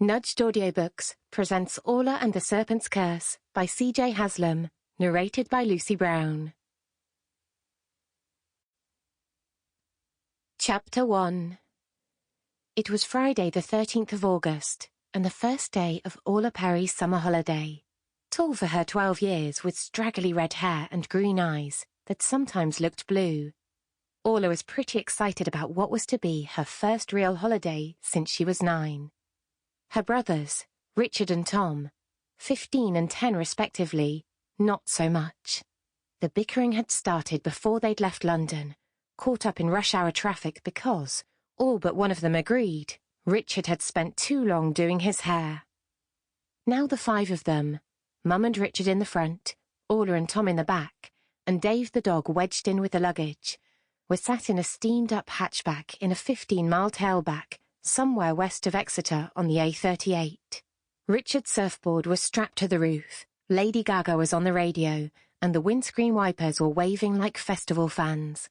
Nudged Audiobooks presents Orla and the Serpent's Curse by C.J. Haslam, narrated by Lucy Brown. Chapter 1. It was Friday the 13th of August, and the first day of Orla Perry's summer holiday. Tall for her 12 years, with straggly red hair and green eyes that sometimes looked blue, Orla was pretty excited about what was to be her first real holiday since she was 9. Her brothers, Richard and Tom, 15 and 10 respectively, not so much. The bickering had started before they'd left London, caught up in rush hour traffic because, all but one of them agreed, Richard had spent too long doing his hair. Now the 5 of them, Mum and Richard in the front, Orla and Tom in the back, and Dave the dog wedged in with the luggage, were sat in a steamed-up hatchback in a 15-mile tailback, somewhere west of Exeter on the A38. Richard's surfboard was strapped to the roof, Lady Gaga was on the radio, and the windscreen wipers were waving like festival fans.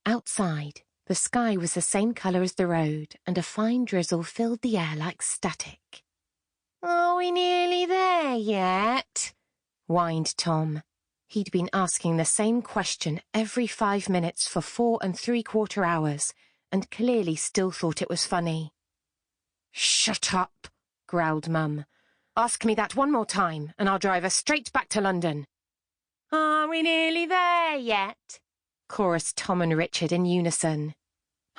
Outside, the sky was the same colour as the road, and a fine drizzle filled the air like static. "Are we nearly there yet?" whined Tom. He'd been asking the same question every 5 minutes for 4 3/4 hours, and clearly still thought it was funny. "Shut up," growled Mum. "Ask me that one more time, and I'll drive us straight back to London." "Are we nearly there yet?" chorused Tom and Richard in unison.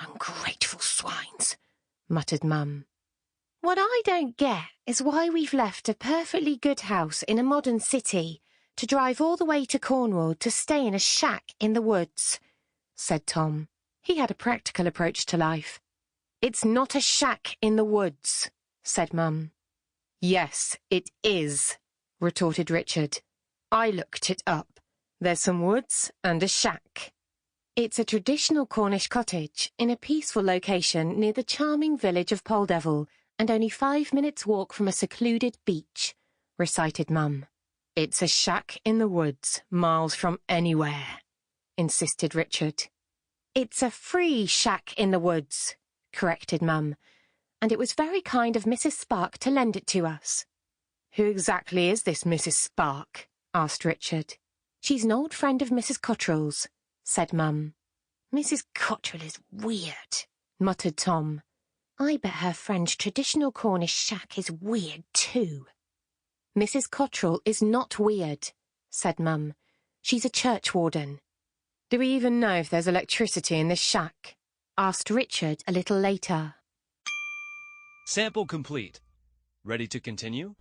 "Ungrateful swines," muttered Mum. "What I don't get is why we've left a perfectly good house in a modern city to drive all the way to Cornwall to stay in a shack in the woods," said Tom. He had a practical approach to life. "It's not a shack in the woods," said Mum. "Yes, it is," retorted Richard. "I looked it up. There's some woods and a shack." "It's a traditional Cornish cottage in a peaceful location near the charming village of Poldevel and only 5 minutes' walk from a secluded beach," recited Mum. "It's a shack in the woods, miles from anywhere," insisted Richard. "It's a free shack in the woods," corrected Mum, "and it was very kind of Mrs. Spark to lend it to us." "Who exactly is this Mrs. Spark?" asked Richard. "She's an old friend of Mrs. Cottrell's," said Mum. "Mrs. Cottrell is weird," muttered Tom. "I bet her friend's traditional Cornish shack is weird too." "Mrs. Cottrell is not weird," said Mum. "She's a churchwarden." "Do we even know if there's electricity in this shack?" asked Richard a little later. Sample complete. Ready to continue?